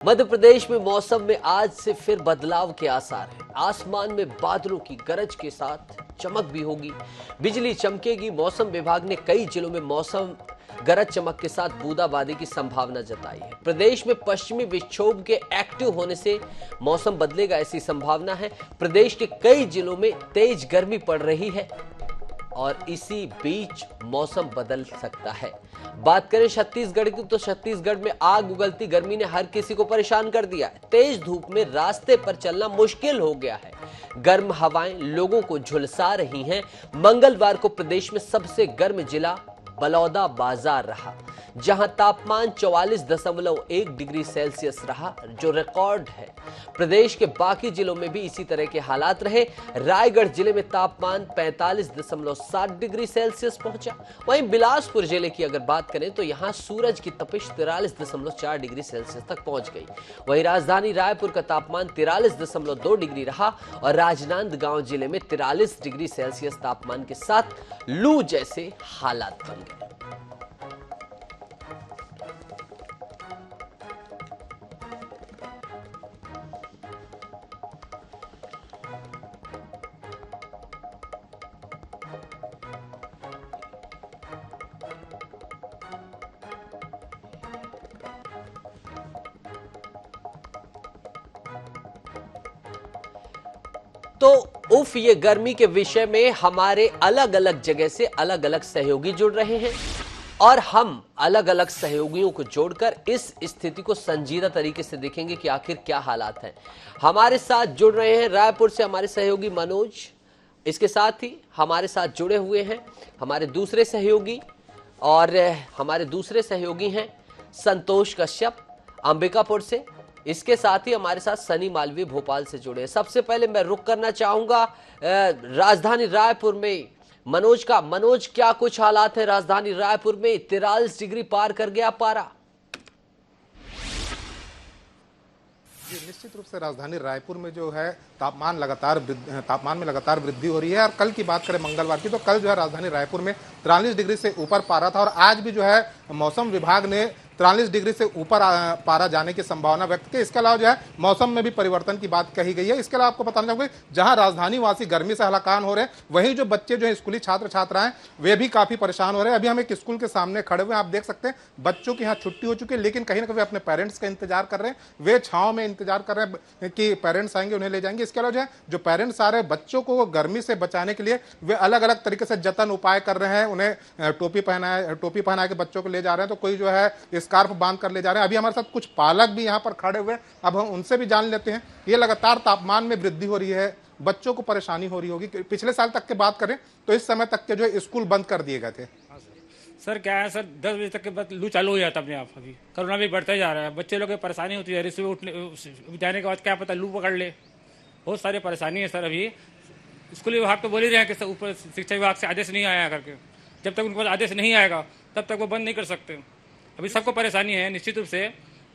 मध्य प्रदेश में मौसम में आज से फिर बदलाव के आसार हैं। आसमान में बादलों की गरज के साथ चमक भी होगी, बिजली चमकेगी। मौसम विभाग ने कई जिलों में मौसम गरज चमक के साथ बूंदाबांदी की संभावना जताई है। प्रदेश में पश्चिमी विक्षोभ के एक्टिव होने से मौसम बदलेगा, ऐसी संभावना है। प्रदेश के कई जिलों में तेज गर्मी पड़ रही है और इसी बीच मौसम बदल सकता है। बात करें छत्तीसगढ़ की, तो छत्तीसगढ़ में आग उगलती गर्मी ने हर किसी को परेशान कर दिया है। तेज धूप में रास्ते पर चलना मुश्किल हो गया है। गर्म हवाएं लोगों को झुलसा रही हैं। मंगलवार को प्रदेश में सबसे गर्म जिला बलौदा बाजार रहा, जहां तापमान 44.1 डिग्री सेल्सियस रहा, जो रिकॉर्ड है। प्रदेश के बाकी जिलों में भी इसी तरह के हालात रहे। रायगढ़ जिले में तापमान 45.7 डिग्री सेल्सियस पहुंचा। वहीं बिलासपुर जिले की अगर बात करें तो यहां सूरज की तपिश 43.4 डिग्री सेल्सियस तक पहुंच गई। वहीं राजधानी रायपुर का तापमान 43.2 डिग्री रहा और राजनांदगांव जिले में 43 डिग्री सेल्सियस तापमान के साथ लू जैसे हालात बन गए। तो उफ, ये गर्मी के विषय में हमारे अलग अलग जगह से अलग अलग सहयोगी जुड़ रहे हैं और हम अलग अलग सहयोगियों को जोड़कर इस स्थिति को संजीदा तरीके से देखेंगे कि आखिर क्या हालात हैं। हमारे साथ जुड़ रहे हैं रायपुर से हमारे सहयोगी मनोज, इसके साथ ही हमारे साथ जुड़े हुए हैं हमारे दूसरे सहयोगी, और हमारे दूसरे सहयोगी हैं संतोष कश्यप अंबिकापुर से। इसके साथ ही हमारे साथ सनी मालवीय भोपाल से जुड़े हैं। सबसे पहले मैं रुक करना चाहूंगा राजधानी रायपुर में मनोज का। मनोज, क्या कुछ हालात है राजधानी रायपुर में? 43 डिग्री पार कर गया पारा। निश्चित रूप से राजधानी रायपुर में जो है तापमान में लगातार वृद्धि हो रही है। और कल की बात करें मंगलवार की, तो कल जो है राजधानी रायपुर में 43 डिग्री से ऊपर पारा था और आज भी जो है मौसम विभाग ने 43 डिग्री से ऊपर पारा जाने की संभावना व्यक्त की। इसके अलावा जो है मौसम में भी परिवर्तन की बात कही गई है। इसके अलावा आपको बताना चाहूंगा, जहां राजधानी वासी गर्मी से हलाकान हो रहे हैं, वहीं जो बच्चे जो है स्कूली छात्र छात्राएं वे भी काफी परेशान हो रहे हैं। अभी हम एक स्कूल के सामने खड़े हुए हैं, आप देख सकते हैं बच्चों की यहाँ छुट्टी हो चुकी है, लेकिन कहीं ना कहीं अपने पेरेंट्स का इंतजार कर रहे हैं। वे छांव में इंतजार कर रहे हैं कि पेरेंट्स आएंगे, उन्हें ले जाएंगे। इसके अलावा जो पेरेंट्स आ रहे हैं, बच्चों को गर्मी से बचाने के लिए वे अलग अलग तरीके से जतन उपाय कर रहे हैं। उन्हें टोपी पहना के बच्चों को ले जा रहे हैं, तो कोई जो है स्कार्फ बांध कर ले जा रहे हैं। अभी हमारे साथ कुछ पालक भी यहाँ पर खड़े हुए हैं, अब हम उनसे भी जान लेते हैं। ये लगातार तापमान में वृद्धि हो रही है, बच्चों को परेशानी हो रही होगी। पिछले साल तक की बात करें तो इस समय तक के जो है स्कूल बंद कर दिए गए थे। सर क्या है सर, 10 बजे तक के बाद लू चालू हो जाता अपने आप। अभी कोरोना भी बढ़ता जा रहा है, बच्चे लोग की परेशानी होती है। सुबह उठने जाने के बाद क्या पता लू पकड़ ले, बहुत सारी परेशानी है सर। अभी स्कूल विभाग तो बोल ही रहे हैं कि ऊपर शिक्षा विभाग से आदेश नहीं आया करके। जब तक उनके पास आदेश नहीं आएगा तब तक वो बंद नहीं कर सकते। अभी सबको परेशानी है निश्चित रूप से,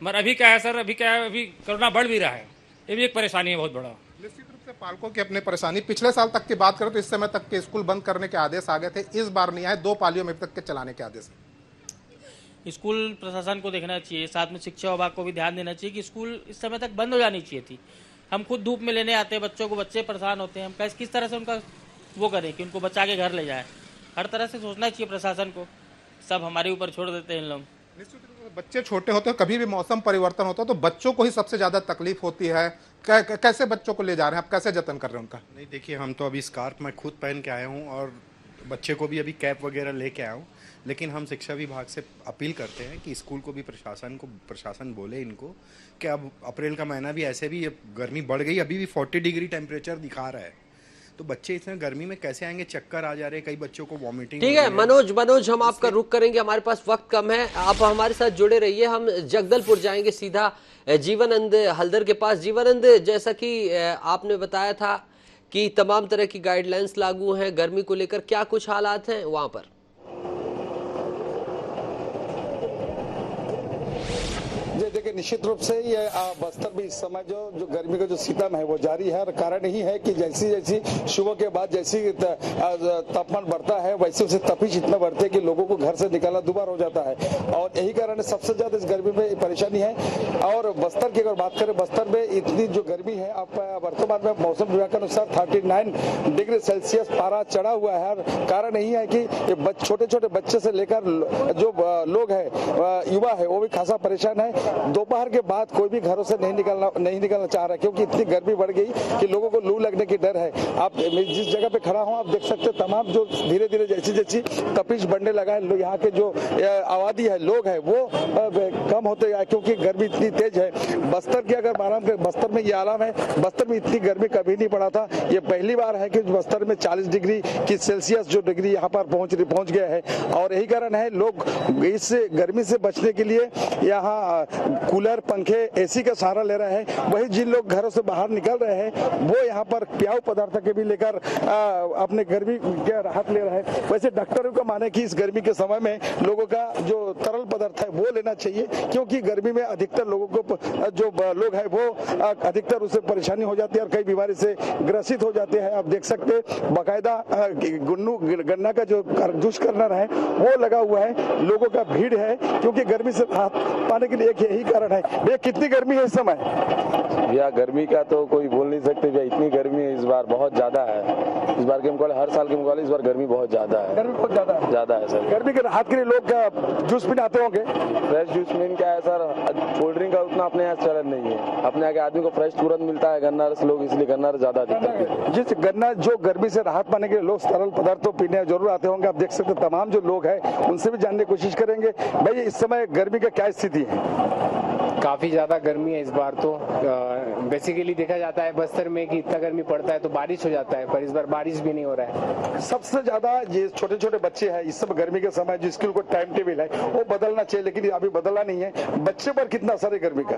मगर अभी क्या है सर, अभी कोरोना बढ़ भी रहा है, ये भी एक परेशानी है बहुत बड़ा। निश्चित रूप से पालकों की अपनी परेशानी। पिछले साल तक की बात करें तो इस समय तक के स्कूल बंद करने के आदेश आ गए थे, इस बार नहीं आए। 2 पालियों में अब तक के चलाने के आदेश। स्कूल प्रशासन को देखना चाहिए, साथ में शिक्षा विभाग को भी ध्यान देना चाहिए कि स्कूल इस समय तक बंद हो जानी चाहिए थी। हम खुद धूप में लेने आते हैं बच्चों को, बच्चे परेशान होते हैं। हम किस तरह से उनका वो करें कि उनको बचा के घर ले जाए। हर तरह से सोचना चाहिए प्रशासन को, सब हमारे ऊपर छोड़ देते हैं इन लोग। निश्चित रूप से बच्चे छोटे होते हैं, कभी भी मौसम परिवर्तन होता है तो बच्चों को ही सबसे ज्यादा तकलीफ होती है। कैसे बच्चों को ले जा रहे हैं आप, कैसे जतन कर रहे हैं उनका? नहीं देखिए, हम तो अभी स्कार्फ मैं खुद पहन के आया हूँ और बच्चे को भी अभी कैप वगैरह लेके आया हूँ। लेकिन हम शिक्षा विभाग से अपील करते हैं कि स्कूल को भी प्रशासन बोले इनको कि अब अप्रैल का महीना भी ऐसे भी गर्मी बढ़ गई, अभी भी 40 डिग्री टेम्परेचर दिखा रहा है, तो बच्चे इतने गर्मी में कैसे आएंगे? चक्कर आ जा रहे हैं, कई बच्चों को वॉमिटिंग। ठीक है मनोज, हम आपका रुख करेंगे, हमारे पास वक्त कम है, आप हमारे साथ जुड़े रहिए। हम जगदलपुर जाएंगे सीधा जीवनानंद हल्दर के पास। जीवनानंद, जैसा कि आपने बताया था कि तमाम तरह की गाइडलाइंस लागू हैं गर्मी को लेकर, क्या कुछ हालात हैं वहां पर? देखिए निश्चित रूप से ये बस्तर में इस समय जो गर्मी का जो सितम है वो जारी है और कारण यही है कि जैसी जैसी सुबह के बाद जैसी तापमान बढ़ता है वैसे वैसे तपिश इतना बढ़ती है कि लोगों को घर से निकालना दुबार हो जाता है और यही कारण सबसे ज्यादा इस गर्मी में परेशानी है। और बस्तर की अगर बात करें, बस्तर में इतनी जो गर्मी है अब वर्तमान में मौसम विभाग के अनुसार 39 डिग्री सेल्सियस पारा चढ़ा हुआ है और कारण यही है कि छोटे छोटे बच्चे से लेकर जो लोग है युवा है वो भी खासा परेशान है। दोपहर के बाद कोई भी घरों से नहीं निकलना चाह रहा क्योंकि इतनी गर्मी बढ़ गई कि लोगों को लू लगने की डर है। आप जिस जगह पे खड़ा हूं आप देख सकते हैं तमाम जो धीरे धीरे जैसी जैसी तपिश बढ़ने लगा है, यहाँ के जो आबादी है लोग है वो कम होते गए क्योंकि गर्मी इतनी तेज है। बस्तर की अगर आराम कर बस्तर में ये आराम है, बस्तर में इतनी गर्मी कभी नहीं पड़ा था। ये पहली बार है कि बस्तर में 40 डिग्री की सेल्सियस जो डिग्री यहाँ पर पहुंच गया है और यही कारण है लोग इस गर्मी से बचने के लिए यहाँ कूलर पंखे एसी का सहारा ले रहे हैं। वही जिन लोग घरों से बाहर निकल रहे हैं वो यहाँ पर प्याऊ पदार्थ के भी लेकर अपने गर्मी के राहत ले रहे हैं। वैसे डॉक्टरों का माने कि इस गर्मी के समय में लोगों का जो तरल पदार्थ है वो लेना चाहिए क्योंकि गर्मी में अधिकतर लोगों को जो लोग है वो अधिकतर उससे परेशानी हो जाती है और कई बीमारी से ग्रसित हो जाते हैं। आप देख सकते हैं बाकायदा गन्ना का जो जूस करना है वो लगा हुआ है, लोगों का भीड़ है क्योंकि गर्मी से राहत पाने के लिए एक यही कारण है। भैया कितनी गर्मी है इस समय? भैया गर्मी का तो कोई बोल नहीं सकते भैया, इतनी गर्मी है इस बार, बहुत ज्यादा है। इस बार के मुकाबले हर साल के मुकाबले इस बार गर्मी बहुत ज्यादा है। गर्मी बहुत ज्यादा है सर। गर्मी के राहत के लिए लोग जूस पीने आते होंगे। फ्रेश जूस मीन क्या है सर, कोल्ड ड्रिंक का उतना अपने यहाँ चलन नहीं है। अपने यहाँ के आदमी को फ्रेश तुरंत मिलता है गन्ना रस, लोग इसलिए गन्ना रस ज्यादा जिस गन्ना जो गर्मी से राहत पाने के लिए लोग तरल पदार्थों पीने जरूर आते होंगे। आप देख सकते हैं तमाम जो लोग हैं उनसे भी जानने की कोशिश करेंगे। भाई इस समय गर्मी का क्या स्थिति है? काफ़ी ज़्यादा गर्मी है इस बार तो। बेसिकली देखा जाता है बस्तर में कि इतना गर्मी पड़ता है तो बारिश हो जाता है, पर इस बार बारिश भी नहीं हो रहा है। सबसे ज्यादा ये छोटे छोटे बच्चे हैं इस समय गर्मी के समय जो स्कूल को टाइम टेबल है वो बदलना चाहिए लेकिन अभी बदला नहीं है। बच्चे पर कितना असर है गर्मी का?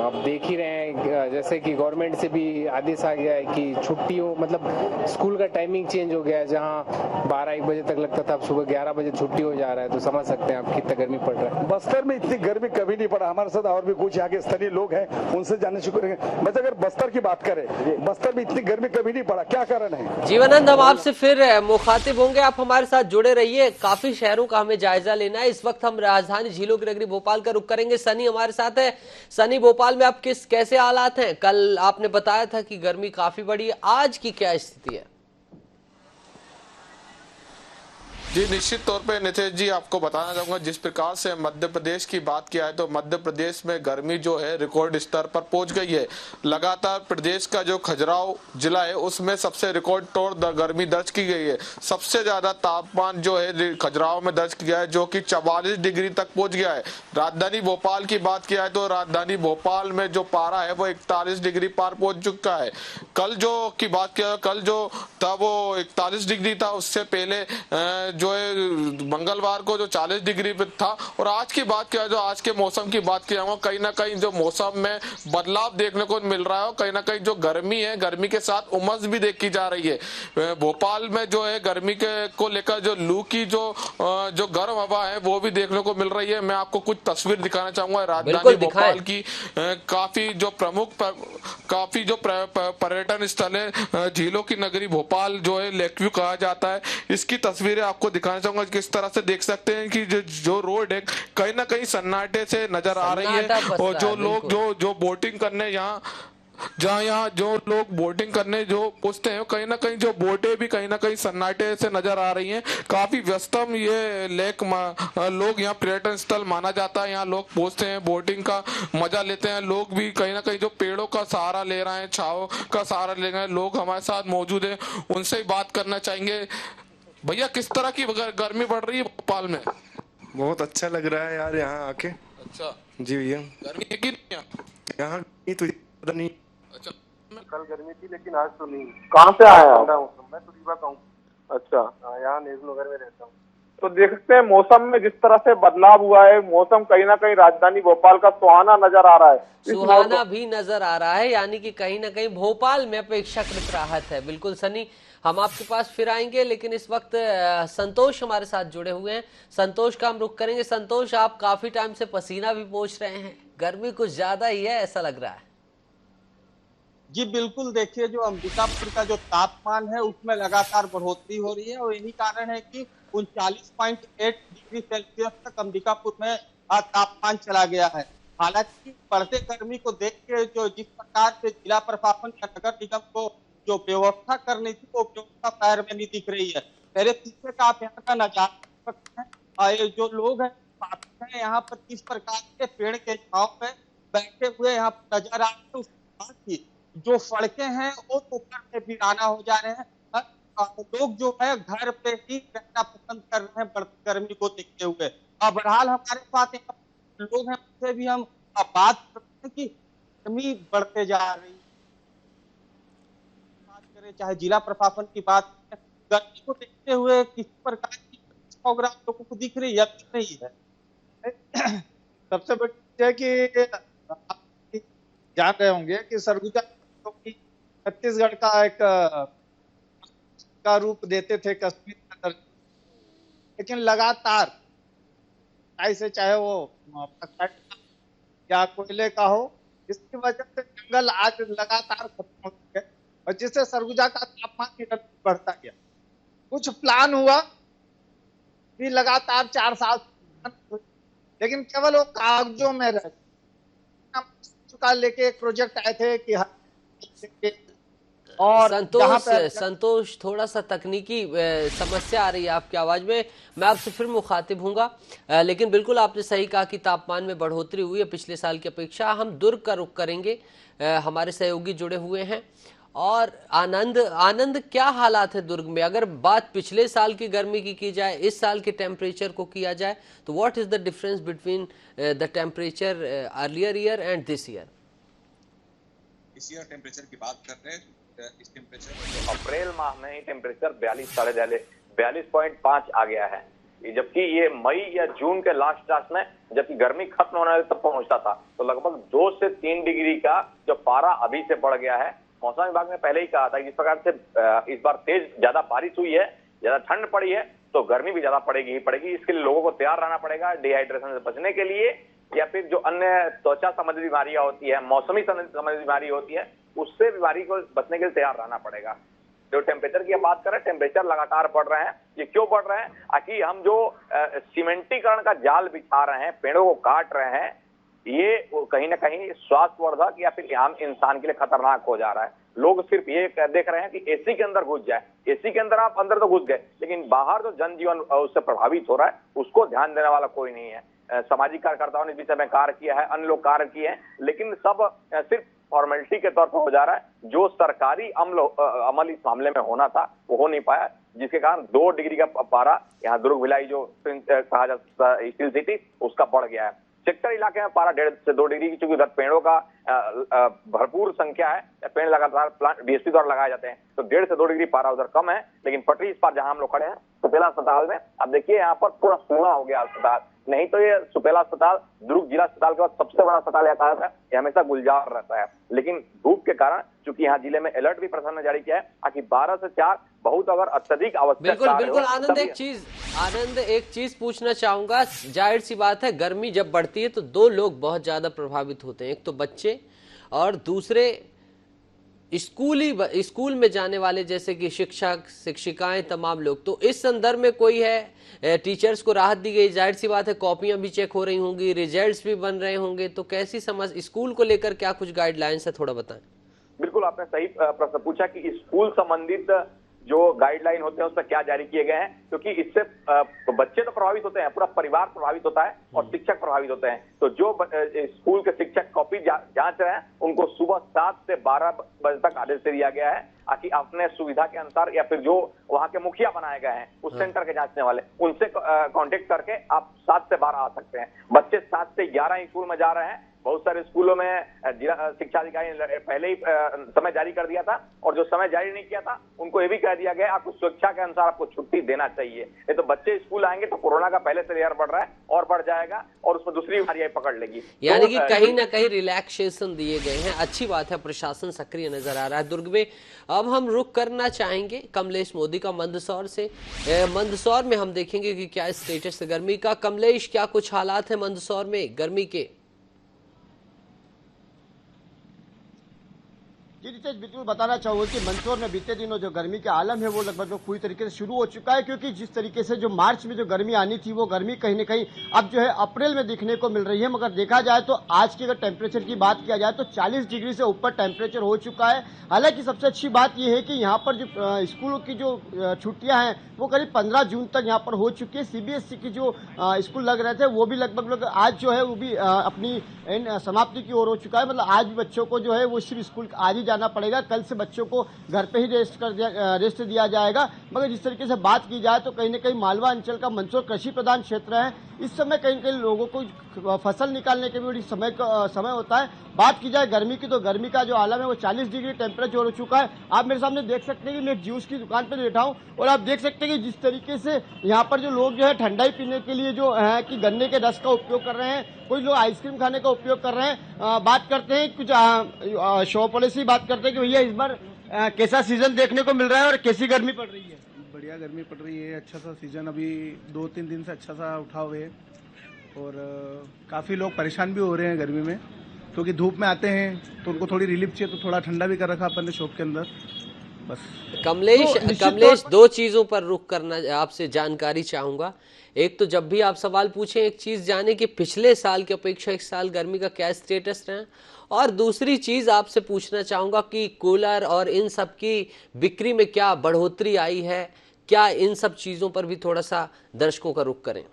आप देख ही रहे हैं जैसे कि गवर्नमेंट से भी आदेश आ गया है कि छुट्टियों मतलब स्कूल का टाइमिंग चेंज हो गया है। जहाँ 12-1 बजे तक लगता था अब सुबह 11 बजे छुट्टी हो जा रहा है, तो समझ सकते हैं आप कितना गर्मी पड़ रहा है। बस्तर में इतनी गर्मी कभी नहीं पड़ा। हमारे साथ और भी कुछ यहाँ के स्थानीय लोग हैं उनसे जानने शुरू करेंगे। बस अगर बस्तर की बात करें, बस्तर में इतनी गर्मी कभी नहीं पड़ा, क्या कारण है? जीवनानंद हम आपसे फिर मुखातिब होंगे, आप हमारे साथ जुड़े रहिए। काफी शहरों का हमें जायजा लेना है। इस वक्त हम राजधानी झीलों की नगरी भोपाल का रुख करेंगे। सनी हमारे साथ है। सनी, भोपाल में आप कैसे हालात हैं? कल आपने बताया था कि गर्मी काफी बढ़ी है, आज की क्या स्थिति है? जी निश्चित तौर पे नितेश जी आपको बताना चाहूंगा, जिस प्रकार से मध्य प्रदेश की बात किया है तो मध्य प्रदेश में गर्मी जो है रिकॉर्ड स्तर पर पहुंच गई है। लगातार प्रदेश का जो खजुराहो जिला है उसमें सबसे रिकॉर्ड तोड़ गर्मी दर्ज की गई है। सबसे ज्यादा तापमान जो है खजुराहो में दर्ज किया है जो कि 44 डिग्री तक पहुंच गया है। राजधानी भोपाल की बात किया है तो राजधानी भोपाल में जो पारा है वो 41 डिग्री पार पहुंच चुका है। कल जो की बात किया, कल जो था वो 41 डिग्री था, उससे पहले जो है मंगलवार को जो 40 डिग्री पे था। और आज की बात किया, जो आज के मौसम की बात किया, कहीं ना कहीं जो मौसम में बदलाव देखने को मिल रहा है। कहीं ना कहीं जो गर्मी है, गर्मी के साथ उमस भी देखी जा रही है। भोपाल में जो है गर्मी के को लेकर जो लू की जो गर्म हवा है वो भी देखने को मिल रही है। मैं आपको कुछ तस्वीर दिखाना चाहूंगा राजधानी भोपाल की। काफी जो प्रमुख काफी जो पर्यटन स्थल है, झीलों की नगरी भोपाल जो है लेक व्यू कहा जाता है, इसकी तस्वीरें आपको दिखाना चाहूंगा। किस तरह से देख सकते हैं कि जो रोड है कहीं ना कहीं सन्नाटे से नजर आ रही है। और जो लोग जो बोटिंग करने यहाँ जो लोग बोटिंग करने जो पहुंचते हैं, कहीं ना कहीं जो बोटें भी कहीं ना कहीं सन्नाटे से नजर आ रही हैं। काफी व्यस्तम ये लेक लोग यहाँ पर्यटन स्थल माना जाता है। यहाँ लोग पहुंचते हैं, बोटिंग का मजा लेते हैं। लोग भी कहीं ना कहीं जो पेड़ों का सहारा ले रहे हैं, छाव का सहारा ले रहे हैं, लोग हमारे साथ मौजूद है, उनसे ही बात करना चाहेंगे। भैया किस तरह की गर्मी बढ़ रही है भोपाल में? बहुत अच्छा लग रहा है यार यहाँ आके। अच्छा जी भैया, गर्मी की यहाँ तो पता नहीं। अच्छा, कल गर्मी थी लेकिन आज तो नहीं। कहाँ से आया आप? मैं तो रीवा का हूँ। अच्छा, यहाँ नेहरू नगर में रहता हूँ। तो देखते हैं मौसम में जिस तरह से बदलाव हुआ है, मौसम कहीं ना कहीं राजधानी भोपाल का सुहाना नजर आ रहा है। सुहाना भी नजर आ रहा है, यानी कि कहीं ना कहीं भोपाल में अपेक्षाकृत राहत है। बिल्कुल सनी, हम आपके पास फिर आएंगे, लेकिन इस वक्त संतोष हमारे साथ जुड़े हुए हैं। संतोष का हम रुख करेंगे। संतोष, आप काफी टाइम से पसीना भी पोंछ रहे हैं, गर्मी कुछ ज्यादा ही है ऐसा लग रहा है। जी बिल्कुल, देखिए जो अंबिकापुर का जो तापमान है उसमें लगातार बढ़ोतरी हो रही है और यही कारण है कि 39.8 डिग्री सेल्सियस तक अंबिकापुर में तापमान चला गया है। हालांकि बढ़ते गर्मी को देख के जो जिस प्रकार से जिला प्रशासन या नगर निगम को जो व्यवस्था करनी थी वो व्यवस्था पैर में नहीं दिख रही है। मेरे पीछे का आप यहाँ का नजारा देख सकते हैं, ये जो लोग हैं यहाँ पर किस प्रकार के पेड़ के छांव पे बैठे हुए यहाँ पर नजर आ रहे हैं। उसके बाद ही जो सड़कें हैं वो ऊपर से वीराना हो जा रहे हैं। लोग जो है घर पे ही रहना पसंद कर रहे हैं बढ़ती गर्मी को देखते हुए। बहरहाल हमारे साथ यहाँ लोग हैं, उनसे भी हम बात करते हैं कि गर्मी बढ़ते जा रही है। बात करें चाहे जिला प्रशासन की बात करें, गर्मी को देखते हुए किस प्रकार की प्रोग्राम लोगों को दिख रही है दिख रही है। सबसे बड़ी है कि आप जान रहे होंगे कि सरगुजा छत्तीसगढ़ का एक का रूप देते थे कश्मीर का दर्जा, लेकिन लगातार ऐसे चाहे वो या कोयले का हो, इसकी वजह से जंगल आज लगातार खत्म हो चुके और जिससे सरगुजा का तापमान बढ़ता गया। कुछ प्लान हुआ भी लगातार 4 साल, लेकिन केवल वो कागजों में रह चुका। लेके एक प्रोजेक्ट आए थे कि और संतोष थोड़ा सा तकनीकी समस्या आ रही है आपकी आवाज में, मैं आपसे फिर मुखातिब हूंगा। लेकिन बिल्कुल आपने सही कहा कि तापमान में बढ़ोतरी हुई है पिछले साल की अपेक्षा। हम दुर्ग का रुख करेंगे, हमारे सहयोगी जुड़े हुए हैं। और आनंद क्या हालात है दुर्ग में? अगर बात पिछले साल की गर्मी की जाए, इस साल के टेम्परेचर को किया जाए, तो what is the difference between the temperature earlier year and this year? इस ईयर टेम्परेचर की बात कर रहे हैं, इस टेम्परेचर में अप्रैल माह में ही टेम्परेचर 42.5 आ गया है, जबकि ये मई या जून के लास्ट में जबकि गर्मी खत्म होने वाली तब पहुंचता था। तो लगभग 2 से 3 डिग्री का जो पारा अभी से बढ़ गया है। मौसम विभाग ने पहले ही कहा था जिस प्रकार से इस बार तेज ज्यादा बारिश हुई है, ज्यादा ठंड पड़ी है, तो गर्मी भी ज्यादा पड़ेगी ही पड़ेगी। इसके लिए लोगों को तैयार रहना पड़ेगा डिहाइड्रेशन से बचने के लिए, या फिर जो अन्य त्वचा संबंधी बीमारियां होती है, मौसमी संबंधी बीमारी होती है, उससे बीमारी को बचने के लिए तैयार रहना पड़ेगा। जो टेम्परेचर की बात करें, टेम्परेचर लगातार बढ़ रहे हैं। ये क्यों बढ़ रहे हैं? ताकि हम जो सीमेंटीकरण का जाल बिछा रहे हैं, पेड़ों को काट रहे हैं, ये कहीं ना कहीं स्वास्थ्यवर्धक या फिर आम इंसान के लिए खतरनाक हो जा रहा है। लोग सिर्फ ये देख रहे हैं कि एसी के अंदर घुस जाए। एसी के अंदर आप अंदर तो घुस गए, लेकिन बाहर जो जनजीवन उससे प्रभावित हो रहा है उसको ध्यान देने वाला कोई नहीं है। सामाजिक कार्यकर्ताओं ने इस विषय में कार्य किया है, अन्य लोग कार्य किए हैं, लेकिन सब सिर्फ फॉर्मेलिटी के तौर पर हो जा रहा है। जो सरकारी अमल इस मामले में होना था वो हो नहीं पाया, जिसके कारण 2 डिग्री का पारा यहाँ दुर्ग भिलाई जो कहा जाता है स्टील सिटी, उसका बढ़ गया है। सेक्टर इलाके में पारा 1.5 से 2 डिग्री की, चूंकि उधर पेड़ों का भरपूर संख्या है, पेड़ लगातार प्लांट डीएसपी द्वारा लगाए जाते हैं, तो 1.5 से 2 डिग्री पारा उधर कम है। लेकिन पटरी इस पार जहां हम लोग खड़े हैं सुपेला अस्पताल में, अब देखिए यहाँ पर पूरा सूना हो गया अस्पताल। नहीं तो ये सुपेला अस्पताल दुर्ग जिला अस्पताल के बाद सबसे बड़ा अस्पताल है, ये हमेशा गुलजार रहता है। लेकिन धूप के कारण चूंकि यहाँ जिले में अलर्ट भी प्रशासन ने जारी किया है ताकि 12 से 4 बहुत अगर अत्यधिक आवश्यक। बिल्कुल आनंद, एक चीज पूछना चाहूंगा। जाहिर सी बात है गर्मी जब बढ़ती है तो 2 लोग बहुत ज्यादा प्रभावित होते हैं, एक तो बच्चे और दूसरे स्कूल में जाने वाले जैसे कि शिक्षक शिक्षिकाएं तमाम लोग। तो इस संदर्भ में कोई है, टीचर्स को राहत दी गई, जाहिर सी बात है कॉपियां भी चेक हो रही होंगी, रिजल्ट्स भी बन रहे होंगे, तो कैसी समझ स्कूल को लेकर क्या कुछ गाइडलाइंस है, थोड़ा बताएं। बिल्कुल आपने सही प्रश्न पूछा कि स्कूल संबंधित जो गाइडलाइन होते हैं उसमें क्या जारी किए गए हैं, क्योंकि इससे बच्चे तो प्रभावित होते हैं, पूरा परिवार प्रभावित होता है और शिक्षक प्रभावित होते हैं। तो जो स्कूल के शिक्षक कॉपी जांच रहे हैं उनको सुबह 7 से 12 बजे तक आदेश दे दिया गया है कि अपने सुविधा के अनुसार या फिर जो वहां के मुखिया बनाए गए हैं उस सेंटर के जांचने वाले, उनसे कांटेक्ट करके आप 7 से 12 आ सकते हैं। बच्चे 7 से 11 स्कूल में जा रहे हैं। बहुत सारे स्कूलों में जिला शिक्षा अधिकारी ने पहले ही समय जारी कर दिया था, और जो समय जारी नहीं किया था उनको ये भी कह दिया गया आपको स्वेच्छा के अनुसार आपको छुट्टी देना चाहिए। नहीं तो बच्चे स्कूल आएंगे तो कोरोना का पहले से लेयर बढ़ रहा है और बढ़ जाएगा और उसमें दूसरी बीमारियां पकड़ लेगी। यानी कि कहीं ना कहीं रिलैक्सेशन दिए गए हैं, अच्छी बात है, प्रशासन सक्रिय नजर आ रहा है दुर्ग में। अब हम रुख करना चाहेंगे कमलेश मोदी का मंदसौर से। मंदसौर में हम देखेंगे कि क्या स्टेटस है गर्मी का। कमलेश, क्या कुछ हालात है मंदसौर में गर्मी के? जी नितेश, बिल्कुल बताना चाहूँगा कि मंदसौर में बीते दिनों जो गर्मी का आलम है वो लगभग पूरी तरीके से शुरू हो चुका है, क्योंकि जिस तरीके से जो मार्च में जो गर्मी आनी थी वो गर्मी कहीं ना कहीं अब जो है अप्रैल में दिखने को मिल रही है। मगर देखा जाए तो आज की अगर टेम्परेचर की बात किया जाए तो 40 डिग्री से ऊपर टेम्परेचर हो चुका है। हालांकि सबसे अच्छी बात यह है कि यहाँ पर जो स्कूलों की जो छुट्टियाँ हैं वो करीब 15 जून तक यहाँ पर हो चुकी है। CBSE की जो स्कूल लग रहे थे वो भी लगभग आज जो है वो भी अपनी समाप्ति की ओर हो चुका है। मतलब आज भी बच्चों को जो है वो सिर्फ स्कूल आज ही जाना पड़ेगा, कल से बच्चों को घर पे ही रेस्ट दिया जाएगा। मगर जिस तरीके से बात की जाए तो कहीं ना कहीं मालवा अंचल का मंदसौर कृषि प्रधान क्षेत्र है। इस समय कहीं ना कहीं लोगों को फसल निकालने के भी बड़ी समय होता है। बात की जाए गर्मी की तो गर्मी का जो आलम है वो 40 डिग्री टेम्परेचर हो चुका है। आप मेरे सामने देख सकते हैं कि मैं एक जूस की दुकान पर बैठा हूँ और आप देख सकते हैं कि जिस तरीके से यहाँ पर जो लोग जो है ठंडाई पीने के लिए जो है कि गन्ने के रस का उपयोग कर रहे हैं, कुछ लोग आइसक्रीम खाने का उपयोग कर रहे हैं। बात करते हैं कुछ शॉप वाले से बात करते हैं कि भैया इस बार कैसा सीजन देखने को मिल रहा है और कैसी गर्मी पड़ रही है? बढ़िया गर्मी पड़ रही है, अच्छा सा सीजन अभी 2-3 दिन से अच्छा सा उठा हुए है और काफ़ी लोग परेशान भी हो रहे हैं गर्मी में, क्योंकि धूप में आते हैं तो उनको थोड़ी रिलीफ चाहिए, तो थोड़ा ठंडा भी कर रखा अपन ने शॉप के अंदर। बस कमलेश दो चीजों पर रुख करना आपसे जानकारी चाहूंगा। एक तो जब भी आप सवाल पूछें एक चीज जाने कि पिछले साल की अपेक्षा इस साल गर्मी का क्या स्टेटस रहा, और दूसरी चीज आपसे पूछना चाहूंगा कि कूलर और इन सब की बिक्री में क्या बढ़ोतरी आई है, क्या इन सब चीजों पर भी थोड़ा सा दर्शकों का रुख करें।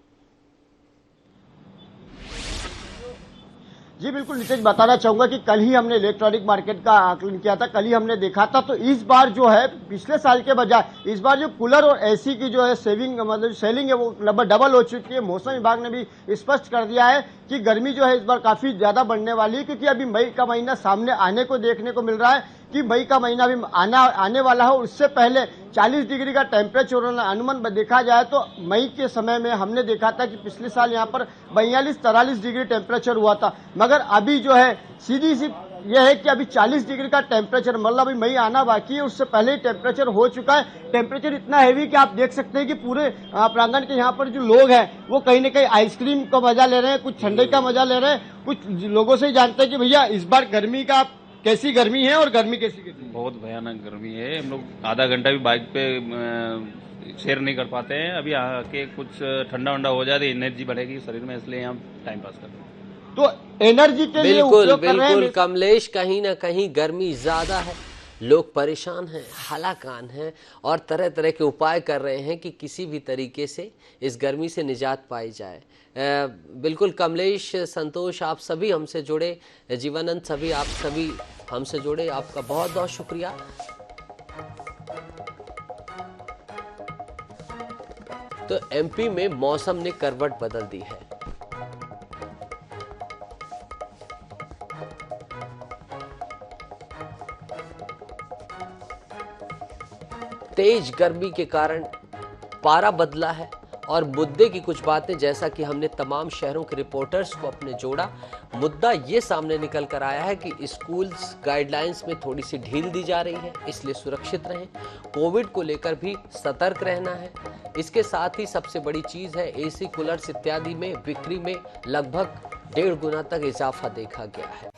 जी बिल्कुल नितेश, बताना चाहूंगा कि कल ही हमने इलेक्ट्रॉनिक मार्केट का आकलन किया था, कल ही हमने देखा था। तो इस बार जो है पिछले साल के बजाय इस बार जो कूलर और एसी की जो है सेलिंग है वो लगभग डबल हो चुकी है। मौसम विभाग ने भी स्पष्ट कर दिया है कि गर्मी जो है इस बार काफी ज्यादा बढ़ने वाली है, क्योंकि अभी मई का महीना सामने आने को देखने को मिल रहा है कि मई का महीना भी आने वाला है। उससे पहले 40 डिग्री का टेम्परेचर अनुमान देखा जाए तो मई के समय में हमने देखा था कि पिछले साल यहाँ पर 42-43 डिग्री टेम्परेचर हुआ था। मगर अभी जो है सीधी सी यह है कि अभी 40 डिग्री का टेम्परेचर, मतलब अभी मई आना बाकी है, उससे पहले ही टेम्परेचर हो चुका है। टेम्परेचर इतना हैवी कि आप देख सकते हैं कि पूरे प्रांगण के यहाँ पर जो लोग हैं वो कहीं ना कहीं आइसक्रीम का मजा ले रहे हैं, कुछ ठंडे का मजा ले रहे हैं। कुछ लोगों से ही जानते हैं कि भैया इस बार गर्मी का कैसी गर्मी है और गर्मी कैसी बहुत भयानक गर्मी है। हम लोग आधा घंटा भी बाइक पे शेयर नहीं कर पाते हैं। अभी आके कुछ ठंडा वंडा हो जाए तो एनर्जी बढ़ेगी शरीर में, इसलिए हम टाइम पास कर रहे हैं। तो एनर्जी के लिए उपयोग कर रहे हैं। बिल्कुल कमलेश, कहीं ना कहीं गर्मी ज्यादा है, लोग परेशान हैं, हलाकान हैं और तरह तरह के उपाय कर रहे हैं कि किसी भी तरीके से इस गर्मी से निजात पाई जाए। बिल्कुल कमलेश, संतोष, आप सभी हमसे जुड़े, जीवानंद सभी आप सभी हमसे जुड़े, आपका बहुत बहुत शुक्रिया। तो एमपी में मौसम ने करवट बदल दी है। तेज गर्मी के कारण पारा बदला है और मुद्दे की कुछ बातें, जैसा कि हमने तमाम शहरों के रिपोर्टर्स को अपने जोड़ा, मुद्दा ये सामने निकल कर आया है कि स्कूल्स गाइडलाइंस में थोड़ी सी ढील दी जा रही है, इसलिए सुरक्षित रहें, कोविड को लेकर भी सतर्क रहना है। इसके साथ ही सबसे बड़ी चीज़ है एसी, कूलर्स इत्यादि में बिक्री में लगभग 1.5 गुना तक इजाफा देखा गया है।